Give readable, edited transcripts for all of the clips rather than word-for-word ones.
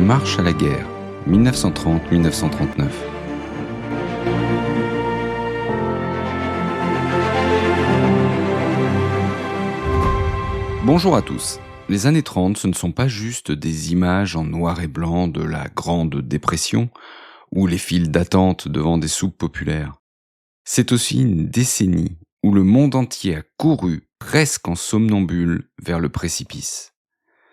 marche à la guerre, 1930-1939. Bonjour à tous. Les années 30, ce ne sont pas juste des images en noir et blanc de la Grande Dépression ou les files d'attente devant des soupes populaires. C'est aussi une décennie où le monde entier a couru, presque en somnambule, vers le précipice.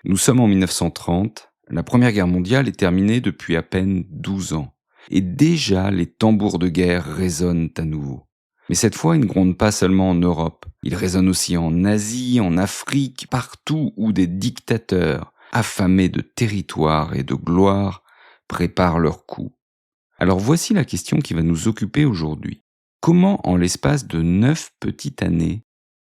Nous sommes en 1930, la Première Guerre mondiale est terminée depuis à peine 12 ans, et déjà les tambours de guerre résonnent à nouveau. Mais cette fois, ils ne grondent pas seulement en Europe, ils résonnent aussi en Asie, en Afrique, partout où des dictateurs, affamés de territoire et de gloire, préparent leur coup. Alors voici la question qui va nous occuper aujourd'hui. Comment, en l'espace de 9 petites années,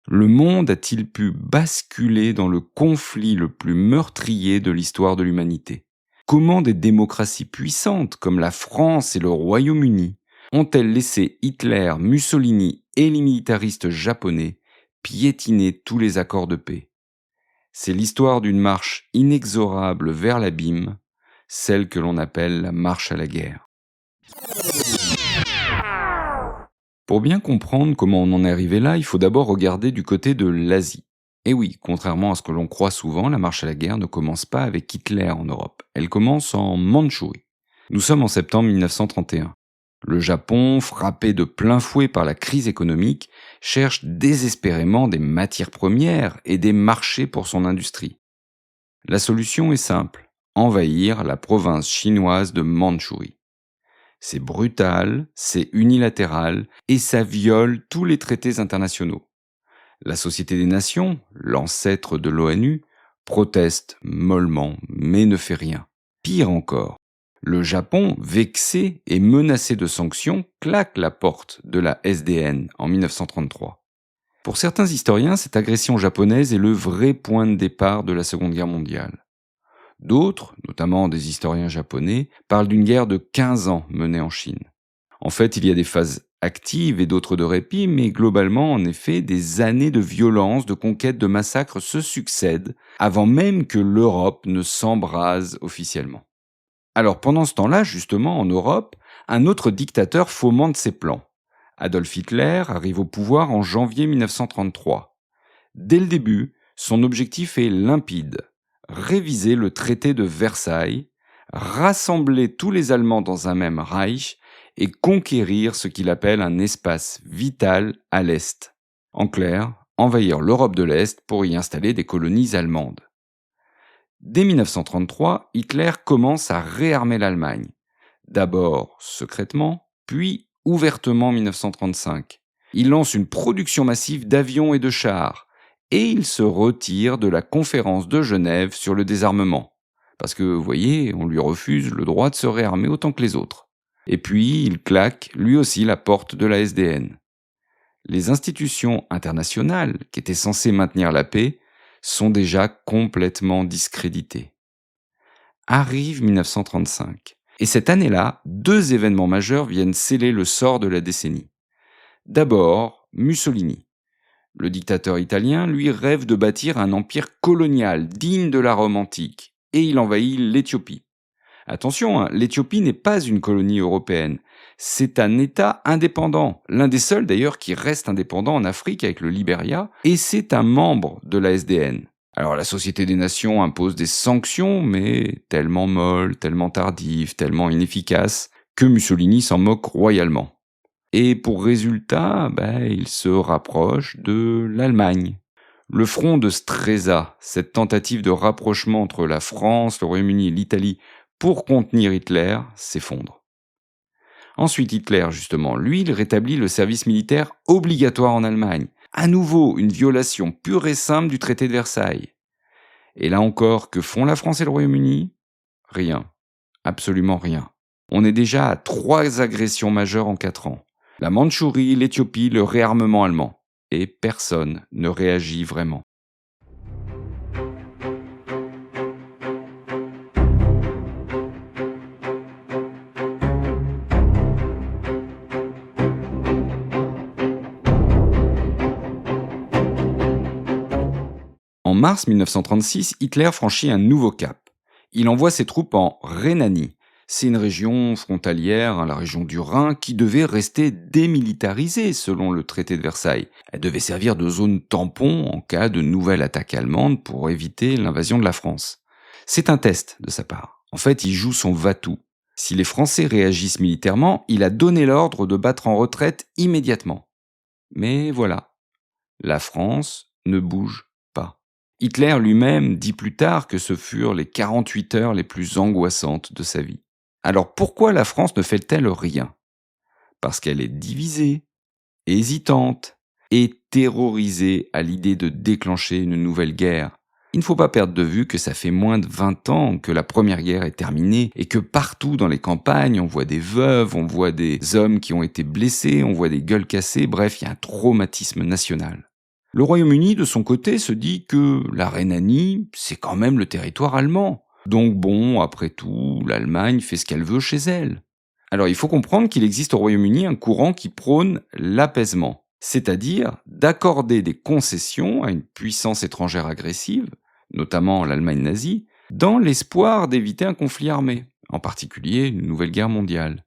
le monde a-t-il pu basculer dans le conflit le plus meurtrier de l'histoire de l'humanité ? Comment des démocraties puissantes comme la France et le Royaume-Uni ont-elles laissé Hitler, Mussolini et les militaristes japonais piétiner tous les accords de paix ? C'est l'histoire d'une marche inexorable vers l'abîme, celle que l'on appelle la marche à la guerre. Pour bien comprendre comment on en est arrivé là, il faut d'abord regarder du côté de l'Asie. Et oui, contrairement à ce que l'on croit souvent, la marche à la guerre ne commence pas avec Hitler en Europe. Elle commence en Mandchourie. Nous sommes en septembre 1931. Le Japon, frappé de plein fouet par la crise économique, cherche désespérément des matières premières et des marchés pour son industrie. La solution est simple, envahir la province chinoise de Mandchourie. C'est brutal, c'est unilatéral, et ça viole tous les traités internationaux. La Société des Nations, l'ancêtre de l'ONU, proteste mollement, mais ne fait rien. Pire encore, le Japon, vexé et menacé de sanctions, claque la porte de la SDN en 1933. Pour certains historiens, cette agression japonaise est le vrai point de départ de la Seconde Guerre mondiale. D'autres, notamment des historiens japonais, parlent d'une guerre de 15 ans menée en Chine. En fait, il y a des phases actives et d'autres de répit, mais globalement, en effet, des années de violence, de conquête, de massacres se succèdent avant même que l'Europe ne s'embrase officiellement. Alors pendant ce temps-là, justement, en Europe, un autre dictateur fomente ses plans. Adolf Hitler arrive au pouvoir en janvier 1933. Dès le début, son objectif est limpide. Réviser le traité de Versailles, rassembler tous les Allemands dans un même Reich et conquérir ce qu'il appelle un espace vital à l'Est. En clair, envahir l'Europe de l'Est pour y installer des colonies allemandes. Dès 1933, Hitler commence à réarmer l'Allemagne. D'abord secrètement, puis ouvertement en 1935. Il lance une production massive d'avions et de chars. Et il se retire de la conférence de Genève sur le désarmement. Parce que, vous voyez, on lui refuse le droit de se réarmer autant que les autres. Et puis, il claque, lui aussi, la porte de la SDN. Les institutions internationales, qui étaient censées maintenir la paix, sont déjà complètement discréditées. Arrive 1935. Et cette année-là, 2 événements majeurs viennent sceller le sort de la décennie. D'abord, Mussolini. Le dictateur italien, lui, rêve de bâtir un empire colonial digne de la Rome antique, et il envahit l'Éthiopie. Attention, l'Éthiopie n'est pas une colonie européenne, c'est un État indépendant, l'un des seuls d'ailleurs qui reste indépendant en Afrique avec le Libéria, et c'est un membre de la SDN. Alors la Société des Nations impose des sanctions, mais tellement molles, tellement tardives, tellement inefficaces, que Mussolini s'en moque royalement. Et pour résultat, il se rapproche de l'Allemagne. Le front de Stresa, cette tentative de rapprochement entre la France, le Royaume-Uni et l'Italie pour contenir Hitler, s'effondre. Ensuite, Hitler, justement, lui, il rétablit le service militaire obligatoire en Allemagne. À nouveau, une violation pure et simple du traité de Versailles. Et là encore, que font la France et le Royaume-Uni ? Rien. Absolument rien. On est déjà à 3 agressions majeures en 4 ans. La Mandchourie, l'Éthiopie, le réarmement allemand. Et personne ne réagit vraiment. En mars 1936, Hitler franchit un nouveau cap. il envoie ses troupes en Rhénanie. C'est une région frontalière, la région du Rhin, qui devait rester démilitarisée selon le traité de Versailles. Elle devait servir de zone tampon en cas de nouvelle attaque allemande pour éviter l'invasion de la France. C'est un test de sa part. En fait, il joue son va-tout. Si les Français réagissent militairement, il a donné l'ordre de battre en retraite immédiatement. Mais voilà, la France ne bouge pas. Hitler lui-même dit plus tard que ce furent les 48 heures les plus angoissantes de sa vie. Alors pourquoi la France ne fait-elle rien? Parce qu'elle est divisée, hésitante et terrorisée à l'idée de déclencher une nouvelle guerre. Il ne faut pas perdre de vue que ça fait moins de 20 ans que la première guerre est terminée et que partout dans les campagnes, on voit des veuves, on voit des hommes qui ont été blessés, on voit des gueules cassées, bref, il y a un traumatisme national. Le Royaume-Uni, de son côté, se dit que la Rhénanie, c'est quand même le territoire allemand. Donc bon, après tout, l'Allemagne fait ce qu'elle veut chez elle. Alors il faut comprendre qu'il existe au Royaume-Uni un courant qui prône l'apaisement, c'est-à-dire d'accorder des concessions à une puissance étrangère agressive, notamment l'Allemagne nazie, dans l'espoir d'éviter un conflit armé, en particulier une nouvelle guerre mondiale.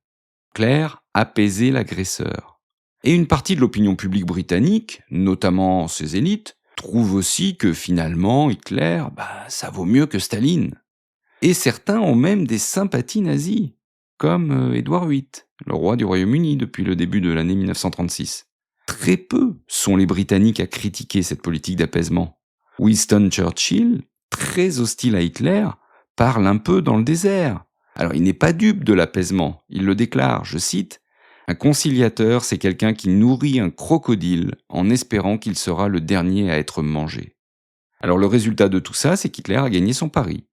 Clair, apaiser l'agresseur. Et une partie de l'opinion publique britannique, notamment ses élites, trouve aussi que finalement Hitler, ça vaut mieux que Staline. Et certains ont même des sympathies nazies, comme Édouard VIII, le roi du Royaume-Uni depuis le début de l'année 1936. Très peu sont les Britanniques à critiquer cette politique d'apaisement. Winston Churchill, très hostile à Hitler, parle un peu dans le désert. Alors il n'est pas dupe de l'apaisement, il le déclare, je cite, « Un conciliateur, c'est quelqu'un qui nourrit un crocodile en espérant qu'il sera le dernier à être mangé. » Alors le résultat de tout ça, c'est qu'Hitler a gagné son pari.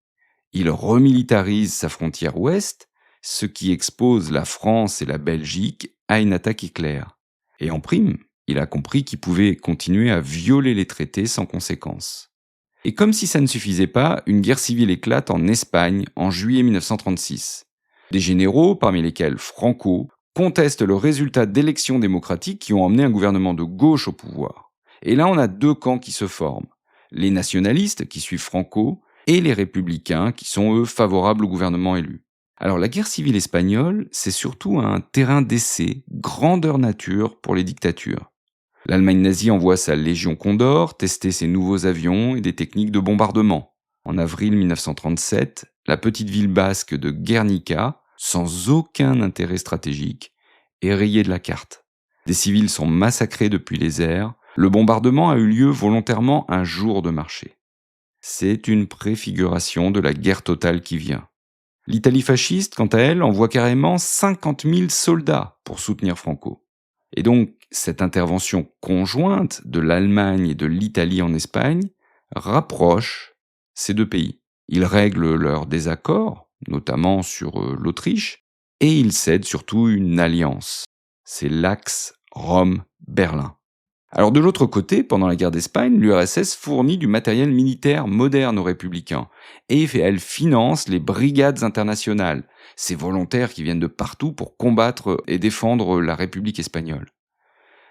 Il remilitarise sa frontière ouest, ce qui expose la France et la Belgique à une attaque éclair. Et en prime, il a compris qu'il pouvait continuer à violer les traités sans conséquence. Et comme si ça ne suffisait pas, une guerre civile éclate en Espagne en juillet 1936. Des généraux, parmi lesquels Franco, contestent le résultat d'élections démocratiques qui ont emmené un gouvernement de gauche au pouvoir. Et là, on a deux camps qui se forment. Les nationalistes, qui suivent Franco, et les républicains, qui sont eux favorables au gouvernement élu. Alors la guerre civile espagnole, c'est surtout un terrain d'essai, grandeur nature pour les dictatures. L'Allemagne nazie envoie sa Légion Condor tester ses nouveaux avions et des techniques de bombardement. En avril 1937, la petite ville basque de Guernica, sans aucun intérêt stratégique, est rayée de la carte. Des civils sont massacrés depuis les airs, le bombardement a eu lieu volontairement un jour de marché. C'est une préfiguration de la guerre totale qui vient. L'Italie fasciste, quant à elle, envoie carrément 50 000 soldats pour soutenir Franco. Et donc, cette intervention conjointe de l'Allemagne et de l'Italie en Espagne rapproche ces deux pays. Ils règlent leurs désaccords, notamment sur l'Autriche, et ils cèdent surtout une alliance. C'est l'axe Rome-Berlin. Alors de l'autre côté, pendant la guerre d'Espagne, l'URSS fournit du matériel militaire moderne aux républicains et elle finance les brigades internationales, ces volontaires qui viennent de partout pour combattre et défendre la République espagnole.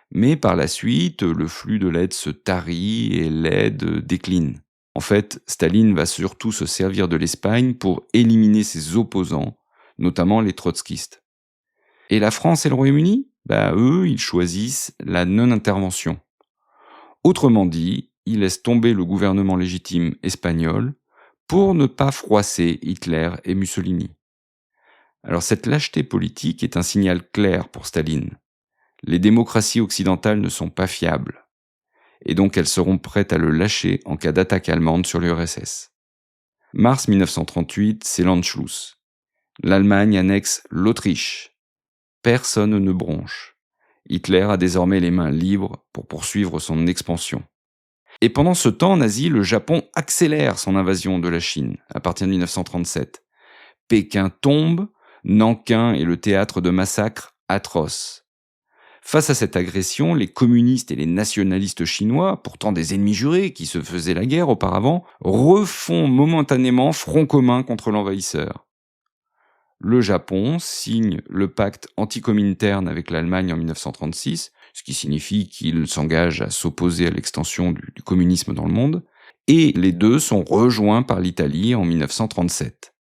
Mais par la suite, le flux de l'aide se tarit et l'aide décline. En fait, Staline va surtout se servir de l'Espagne pour éliminer ses opposants, notamment les trotskistes. Et la France et le Royaume-Uni ? Eux, ils choisissent la non-intervention. Autrement dit, ils laissent tomber le gouvernement légitime espagnol pour ne pas froisser Hitler et Mussolini. Alors cette lâcheté politique est un signal clair pour Staline. Les démocraties occidentales ne sont pas fiables, et donc elles seront prêtes à le lâcher en cas d'attaque allemande sur l'URSS. Mars 1938, c'est l'Anschluss. L'Allemagne annexe l'Autriche. Personne ne bronche. Hitler a désormais les mains libres pour poursuivre son expansion. Et pendant ce temps nazi, le Japon accélère son invasion de la Chine à partir de 1937. Pékin tombe, Nankin est le théâtre de massacres atroces. Face à cette agression, les communistes et les nationalistes chinois, pourtant des ennemis jurés qui se faisaient la guerre auparavant, refont momentanément front commun contre l'envahisseur. Le Japon signe le pacte anticomintern avec l'Allemagne en 1936, ce qui signifie qu'il s'engage à s'opposer à l'extension du communisme dans le monde, et les deux sont rejoints par l'Italie en 1937.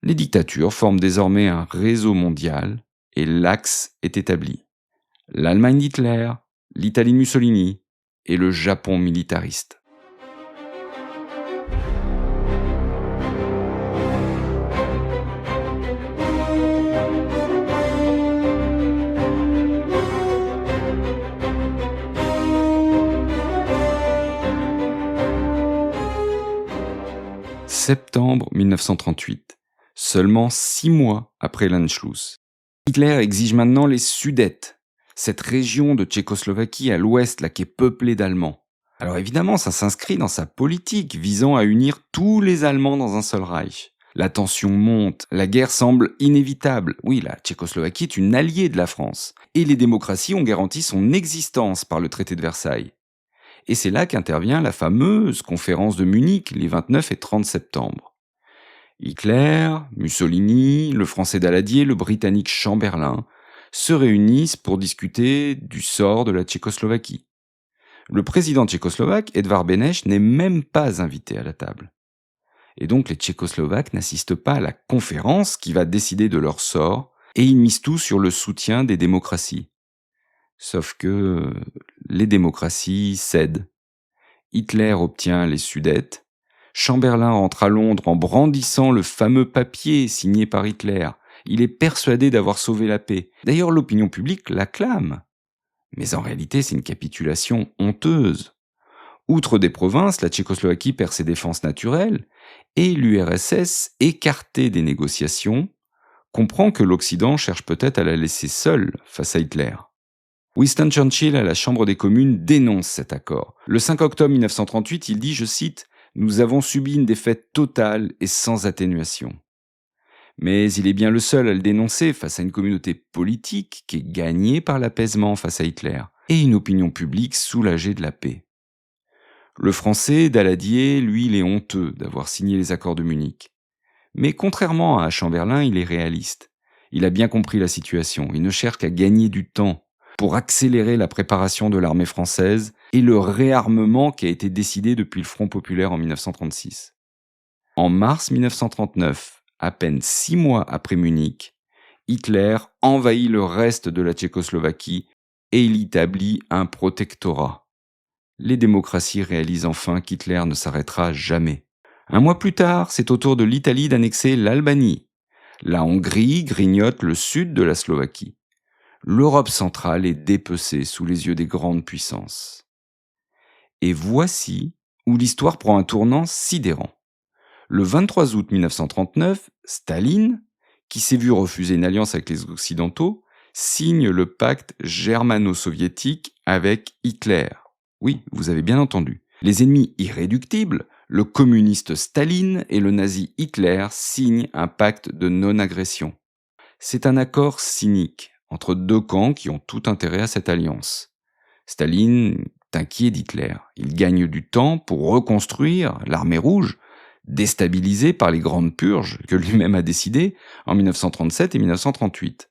Les dictatures forment désormais un réseau mondial et l'axe est établi. L'Allemagne d'Hitler, l'Italie de Mussolini et le Japon militariste. Septembre 1938, seulement 6 mois après l'Anschluss. Hitler exige maintenant les Sudètes, cette région de Tchécoslovaquie à l'ouest là, qui est peuplée d'Allemands. Alors évidemment, ça s'inscrit dans sa politique visant à unir tous les Allemands dans un seul Reich. La tension monte, la guerre semble inévitable. Oui, la Tchécoslovaquie est une alliée de la France. Et les démocraties ont garanti son existence par le traité de Versailles. Et c'est là qu'intervient la fameuse conférence de Munich les 29 et 30 septembre. Hitler, Mussolini, le français Daladier, le britannique Chamberlain se réunissent pour discuter du sort de la Tchécoslovaquie. Le président tchécoslovaque, Edvard Beneš, n'est même pas invité à la table. Et donc les Tchécoslovaques n'assistent pas à la conférence qui va décider de leur sort et ils misent tout sur le soutien des démocraties. Sauf que les démocraties cèdent. Hitler obtient les Sudètes. Chamberlain rentre à Londres en brandissant le fameux papier signé par Hitler. Il est persuadé d'avoir sauvé la paix. D'ailleurs, l'opinion publique l'acclame. Mais en réalité, c'est une capitulation honteuse. Outre des provinces, la Tchécoslovaquie perd ses défenses naturelles et l'URSS, écartée des négociations, comprend que l'Occident cherche peut-être à la laisser seule face à Hitler. Winston Churchill, à la Chambre des communes, dénonce cet accord. Le 5 octobre 1938, il dit, je cite, « Nous avons subi une défaite totale et sans atténuation. » Mais il est bien le seul à le dénoncer face à une communauté politique qui est gagnée par l'apaisement face à Hitler et une opinion publique soulagée de la paix. Le français Daladier, lui, il est honteux d'avoir signé les accords de Munich. Mais contrairement à Chamberlain, il est réaliste. Il a bien compris la situation. Il ne cherche qu'à gagner du temps pour accélérer la préparation de l'armée française et le réarmement qui a été décidé depuis le Front populaire en 1936. En mars 1939, à peine 6 mois après Munich, Hitler envahit le reste de la Tchécoslovaquie et il établit un protectorat. Les démocraties réalisent enfin qu'Hitler ne s'arrêtera jamais. Un mois plus tard, c'est au tour de l'Italie d'annexer l'Albanie. La Hongrie grignote le sud de la Slovaquie. L'Europe centrale est dépecée sous les yeux des grandes puissances. Et voici où l'histoire prend un tournant sidérant. Le 23 août 1939, Staline, qui s'est vu refuser une alliance avec les Occidentaux, signe le pacte germano-soviétique avec Hitler. Oui, vous avez bien entendu. Les ennemis irréductibles, le communiste Staline et le nazi Hitler signent un pacte de non-agression. C'est un accord cynique entre deux camps qui ont tout intérêt à cette alliance. Staline est inquiet d'Hitler. Il gagne du temps pour reconstruire l'armée rouge, déstabilisée par les grandes purges que lui-même a décidées en 1937 et 1938.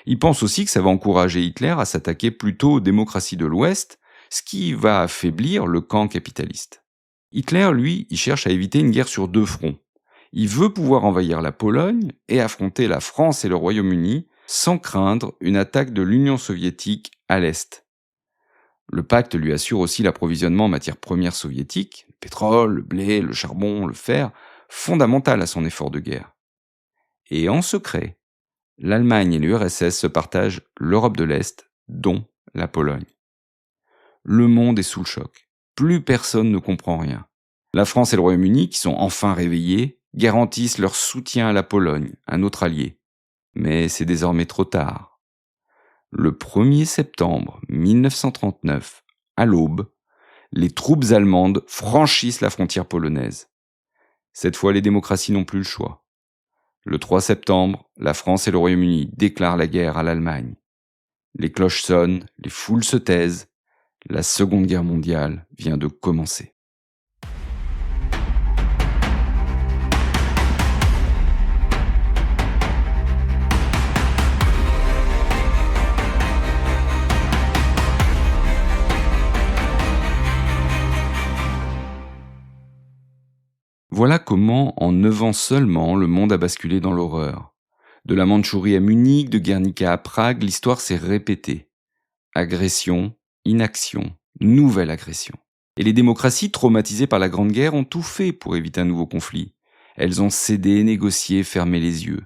Il pense aussi que ça va encourager Hitler à s'attaquer plutôt aux démocraties de l'Ouest, ce qui va affaiblir le camp capitaliste. Hitler, lui, il cherche à éviter une guerre sur deux fronts. Il veut pouvoir envahir la Pologne et affronter la France et le Royaume-Uni sans craindre une attaque de l'Union soviétique à l'Est. Le pacte lui assure aussi l'approvisionnement en matières premières soviétiques, le pétrole, le blé, le charbon, le fer, fondamental à son effort de guerre. Et en secret, l'Allemagne et l'URSS se partagent l'Europe de l'Est, dont la Pologne. Le monde est sous le choc. Plus personne ne comprend rien. La France et le Royaume-Uni, qui sont enfin réveillés, garantissent leur soutien à la Pologne, un autre allié. Mais c'est désormais trop tard. Le 1er septembre 1939, à l'aube, les troupes allemandes franchissent la frontière polonaise. Cette fois, les démocraties n'ont plus le choix. Le 3 septembre, la France et le Royaume-Uni déclarent la guerre à l'Allemagne. Les cloches sonnent, les foules se taisent. La Seconde Guerre mondiale vient de commencer. Voilà comment, en 9 ans seulement, le monde a basculé dans l'horreur. De la Mandchourie à Munich, de Guernica à Prague, l'histoire s'est répétée. Agression, inaction, nouvelle agression. Et les démocraties traumatisées par la Grande Guerre ont tout fait pour éviter un nouveau conflit. Elles ont cédé, négocié, fermé les yeux.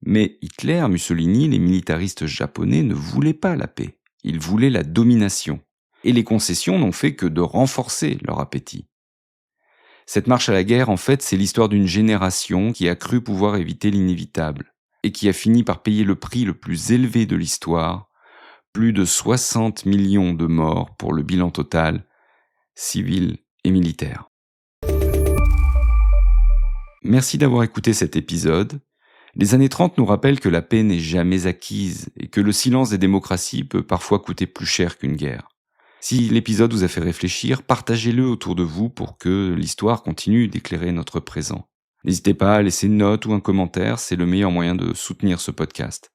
Mais Hitler, Mussolini, les militaristes japonais ne voulaient pas la paix. Ils voulaient la domination. Et les concessions n'ont fait que de renforcer leur appétit. Cette marche à la guerre, en fait, c'est l'histoire d'une génération qui a cru pouvoir éviter l'inévitable et qui a fini par payer le prix le plus élevé de l'histoire, plus de 60 millions de morts pour le bilan total, civil et militaire. Merci d'avoir écouté cet épisode. Les années 30 nous rappellent que la paix n'est jamais acquise et que le silence des démocraties peut parfois coûter plus cher qu'une guerre. Si l'épisode vous a fait réfléchir, partagez-le autour de vous pour que l'histoire continue d'éclairer notre présent. N'hésitez pas à laisser une note ou un commentaire, c'est le meilleur moyen de soutenir ce podcast.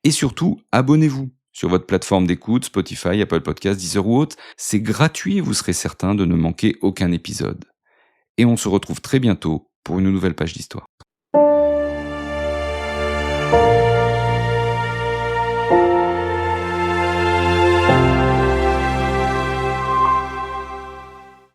Et surtout, abonnez-vous sur votre plateforme d'écoute, Spotify, Apple Podcasts, Deezer ou autre. C'est gratuit et vous serez certain de ne manquer aucun épisode. Et on se retrouve très bientôt pour une nouvelle page d'histoire.